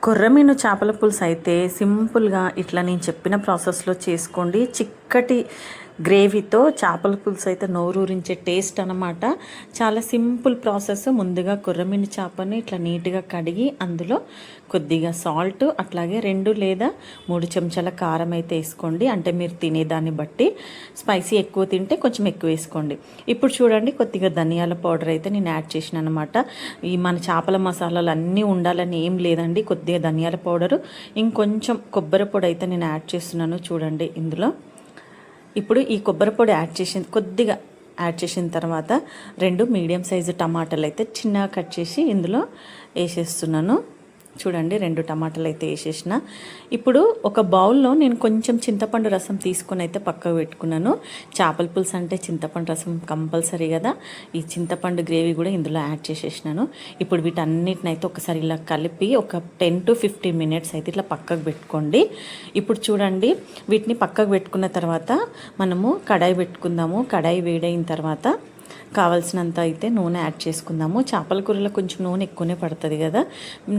కొర్రమీను చేపల పులుసు అయితే సింపుల్గా ఇట్లా నేను చెప్పిన ప్రాసెస్లో చేసుకోండి. చిక్కటి గ్రేవీతో చేపల పులుసు అయితే నోరూరించే టేస్ట్ అనమాట. చాలా సింపుల్ ప్రాసెస్. ముందుగా కొర్రమీను చేపని ఇట్లా నీట్గా కడిగి అందులో కొద్దిగా సాల్ట్, అట్లాగే 2 లేదా 3 చెంచాల కారం అయితే వేసుకోండి. అంటే మీరు తినేదాన్ని బట్టి, స్పైసీ ఎక్కువ తింటే కొంచెం ఎక్కువ వేసుకోండి. ఇప్పుడు చూడండి, కొద్దిగా ధనియాల పౌడర్ అయితే నేను యాడ్ చేసిన అనమాట. ఈ మన చేపల మసాలాలు అన్నీ ఉండాలని ఏం లేదండి. కొద్దిగా ధనియాల పౌడరు, ఇంకొంచెం కొబ్బరి పొడి అయితే నేను యాడ్ చేస్తున్నాను. చూడండి ఇందులో. ఇప్పుడు ఈ కొబ్బరి పొడి కొద్దిగా యాడ్ చేసిన తర్వాత 2 మీడియం సైజు టమాటాలు అయితే చిన్నగా కట్ చేసి ఇందులో వేసేస్తున్నాను. చూడండి, 2 టమాటాలు అయితే వేసేసిన. ఇప్పుడు ఒక బౌల్లో నేను కొంచెం చింతపండు రసం తీసుకొని అయితే పక్కకు పెట్టుకున్నాను. చేపల పులుసు అంటే చింతపండు రసం కంపల్సరీ కదా. ఈ చింతపండు గ్రేవీ కూడా ఇందులో యాడ్ చేసేసినాను. ఇప్పుడు వీటన్నిటిని అయితే ఒకసారి ఇలా కలిపి ఒక 10 to 15 minutes అయితే ఇట్లా పక్కకు పెట్టుకోండి. ఇప్పుడు చూడండి, వీటిని పక్కకు పెట్టుకున్న తర్వాత మనము కడాయి పెట్టుకుందాము. కడాయి వేడైన తర్వాత కావాల్సినంత అయితే నూనె యాడ్ చేసుకుందాము. చేపల కూరలో కొంచెం నూనె ఎక్కువనే పడుతుంది కదా.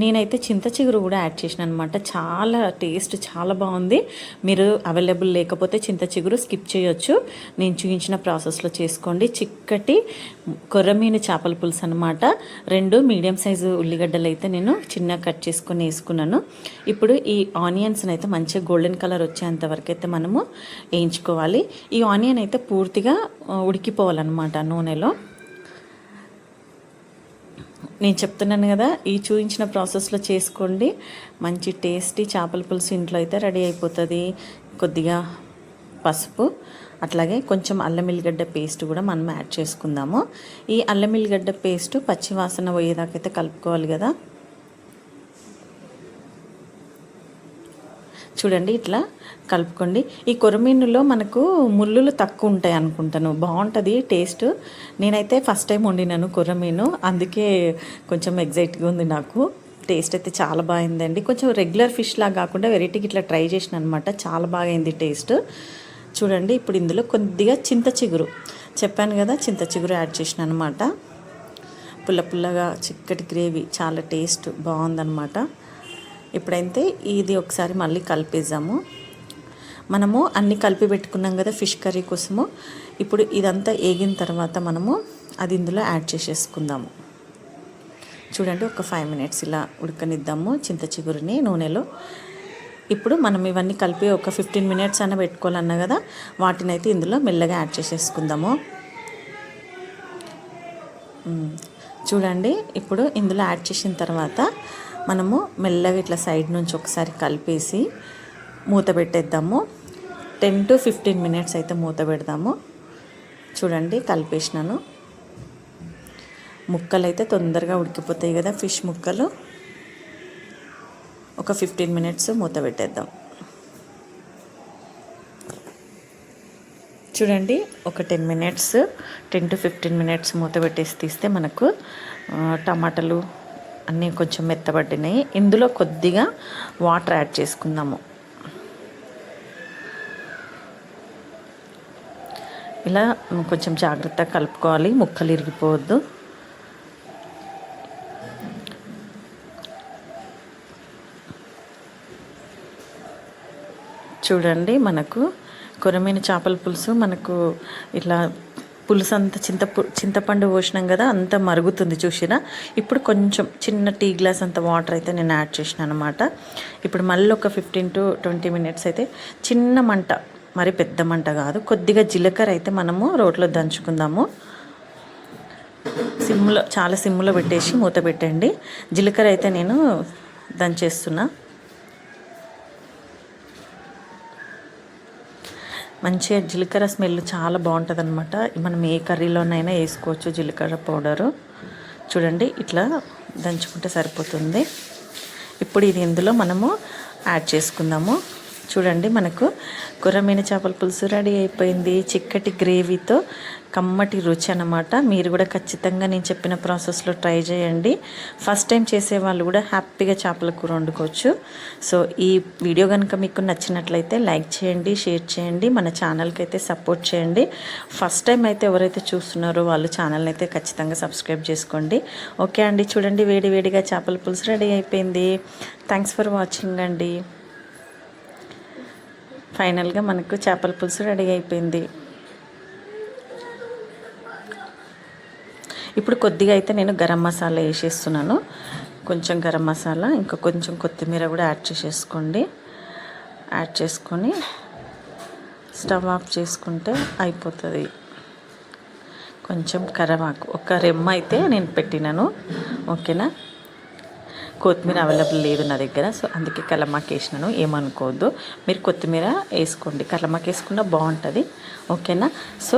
నేనైతే చింత చిగురు కూడా యాడ్ చేసిన అనమాట. చాలా టేస్ట్ చాలా బాగుంది. మీరు అవైలబుల్ లేకపోతే చింత చిగురు స్కిప్ చేయొచ్చు. నేను చూపించిన ప్రాసెస్లో చేసుకోండి. చిక్కటి కొర్రమీను చేపల పులుసు అనమాట. 2 మీడియం సైజు ఉల్లిగడ్డలు అయితే నేను చిన్నగా కట్ చేసుకొని వేసుకున్నాను. ఇప్పుడు ఈ ఆనియన్స్ని అయితే మంచిగా గోల్డెన్ కలర్ వచ్చేంత వరకు అయితే మనము వేయించుకోవాలి. ఈ ఆనియన్ అయితే పూర్తిగా ఉడికిపోవాలన్నమాట నూనెలో. నేను చెప్తున్నాను కదా, ఈ చూపించిన ప్రాసెస్లో చేసుకోండి. మంచి టేస్టీ చేపల పులుసు ఇంట్లో అయితే రెడీ అయిపోతుంది. కొద్దిగా పసుపు, అట్లాగే కొంచెం అల్లం ఎల్లిగడ్డ పేస్ట్ కూడా మనం యాడ్ చేసుకుందాము. ఈ అల్లం ఎల్లిగడ్డ పేస్ట్ పచ్చి వాసన పోయేదాకైతే కలుపుకోవాలి కదా. చూడండి, ఇట్లా కలుపుకోండి. ఈ కొర్రమీనులో మనకు ముళ్ళులు తక్కువ ఉంటాయి అనుకుంటాను. బాగుంటుంది టేస్ట్. నేనైతే ఫస్ట్ టైం వండినాను కొర్రమీను, అందుకే కొంచెం ఎగ్జైట్గా ఉంది నాకు. టేస్ట్ అయితే చాలా బాగుందండి. కొంచెం రెగ్యులర్ ఫిష్ లాగా కాకుండా వెరైటీకి ఇట్లా ట్రై చేసిన అనమాట. చాలా బాగైంది టేస్ట్. చూడండి, ఇప్పుడు ఇందులో కొద్దిగా చింత చిగురు, చెప్పాను కదా, చింత చిగురు యాడ్ చేసిన అనమాట. పుల్ల పుల్లగా చిక్కటి గ్రేవీ, చాలా టేస్ట్ బాగుందన్నమాట. ఇప్పుడైతే ఇది ఒకసారి మళ్ళీ కలిపేద్దాము. మనము అన్నీ కలిపి పెట్టుకున్నాం కదా ఫిష్ కర్రీ కోసము. ఇప్పుడు ఇదంతా వేగిన తర్వాత మనము అది ఇందులో యాడ్ చేసేసుకుందాము. చూడండి, ఒక 5 minutes ఇలా ఉడకనిద్దాము చింత చిగురుని నూనెలో. ఇప్పుడు మనం ఇవన్నీ కలిపి ఒక 15 minutes అయినా పెట్టుకోవాలన్నా కదా, వాటిని అయితే ఇందులో మెల్లగా యాడ్ చేసేసుకుందాము. చూడండి, ఇప్పుడు ఇందులో యాడ్ చేసిన తర్వాత మనము మెల్లగా ఇట్లా సైడ్ నుంచి ఒకసారి కలిపేసి మూత పెట్టేద్దాము. 10 to 15 minutes అయితే మూత పెడదాము. చూడండి, కలిపేసినాను. ముక్కలు అయితే తొందరగా ఉడికిపోతాయి కదా ఫిష్ ముక్కలు. ఒక 15 minutes మూత పెట్టేద్దాం. చూడండి, ఒక 10 to 15 minutes మూత పెట్టేసి తీస్తే మనకు టమాటాలు అన్నీ కొంచెం మెత్తబడినాయి. ఇందులో కొద్దిగా వాటర్ యాడ్ చేసుకుందాము. ఇలా కొంచెం జాగ్రత్తగా కలుపుకోవాలి, ముక్కలు ఇరిగిపోవద్దు. చూడండి, మనకు కొర్రమీను చేపల పులుసు మనకు ఇట్లా పులుసు అంతా చింతపండు పోసినాం కదా, అంతా మరుగుతుంది చూసినా. ఇప్పుడు కొంచెం చిన్న టీ గ్లాస్ అంత వాటర్ అయితే నేను యాడ్ చేసిన అనమాట. ఇప్పుడు మళ్ళీ ఒక 15 to 20 minutes అయితే చిన్న మంట, మరి పెద్ద మంట కాదు, కొద్దిగా జీలకర్ర అయితే మనము రోట్లో దంచుకుందాము. సిమ్లో, చాలా సిమ్లో పెట్టేసి మూత పెట్టండి. జీలకర్ర అయితే నేను దంచేస్తున్నా. మంచిగా జీలకర్ర స్మెల్ చాలా బాగుంటుంది అనమాట. మనం ఏ కర్రీలోనైనా వేసుకోవచ్చు జీలకర్ర పౌడరు. చూడండి, ఇట్లా దంచుకుంటే సరిపోతుంది. ఇప్పుడు ఇది ఇందులో మనము యాడ్ చేసుకుందాము. చూడండి మనకు కొర్రమీన చేపల పులుసు రెడీ అయిపోయింది. చిక్కటి గ్రేవీతో కమ్మటి రుచి అన్నమాట. మీరు కూడా ఖచ్చితంగా నేను చెప్పిన ప్రాసెస్లో ట్రై చేయండి. ఫస్ట్ టైం చేసే వాళ్ళు కూడా హ్యాపీగా చేపల కూర వండుకోవచ్చు. సో ఈ వీడియో కనుక మీకు నచ్చినట్లయితే లైక్ చేయండి, షేర్ చేయండి, మన ఛానల్కి అయితే సపోర్ట్ చేయండి. ఫస్ట్ టైం అయితే ఎవరైతే చూస్తున్నారో వాళ్ళు ఛానల్ని అయితే ఖచ్చితంగా సబ్స్క్రైబ్ చేసుకోండి. ఓకే అండి, చూడండి వేడి వేడిగా చేపల పులుసు రెడీ అయిపోయింది. థ్యాంక్స్ ఫర్ వాచింగ్ అండి. ఫైనల్గా మనకు చేపల పులుసు రెడీ అయిపోయింది. ఇప్పుడు కొద్దిగా అయితే నేను గరం మసాలా వేసేస్తున్నాను. కొంచెం గరం మసాలా, ఇంకా కొంచెం కొత్తిమీర కూడా యాడ్ చేసేసుకోండి. యాడ్ చేసుకొని స్టవ్ ఆఫ్ చేసుకుంటే అయిపోతుంది. కొంచెం కరివేపాకు, ఒక రెమ్మ అయితే నేను పెట్టినాను. ఓకేనా, కొత్తిమీర అవైలబుల్ లేదు నా దగ్గర, సో అందుకే కల్లమాకు వేసినాను. ఏమనుకోవద్దు, మీరు కొత్తిమీర వేసుకోండి, కల్లమాకు వేసుకున్నా బాగుంటుంది. ఓకేనా, సో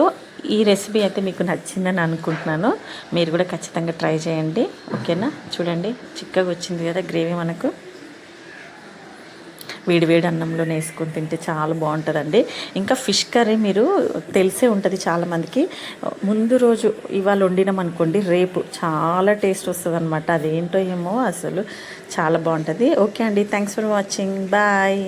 ఈ రెసిపీ అయితే మీకు నచ్చిందని అనుకుంటున్నాను. మీరు కూడా ఖచ్చితంగా ట్రై చేయండి. ఓకేనా, చూడండి చిక్కగా వచ్చింది కదా గ్రేవీ. మనకు వేడివేడి అన్నంలో వేసుకొని తింటే చాలా బాగుంటుందండి. ఇంకా ఫిష్ కర్రీ మీరు తెలిసే ఉంటుంది చాలామందికి. ముందు రోజు ఇవాళ వండినాం అనుకోండి, రేపు చాలా టేస్ట్ వస్తుంది అనమాట. అదేంటో ఏమో అసలు చాలా బాగుంటుంది. ఓకే అండి, థ్యాంక్స్ ఫర్ వాచింగ్, బాయ్.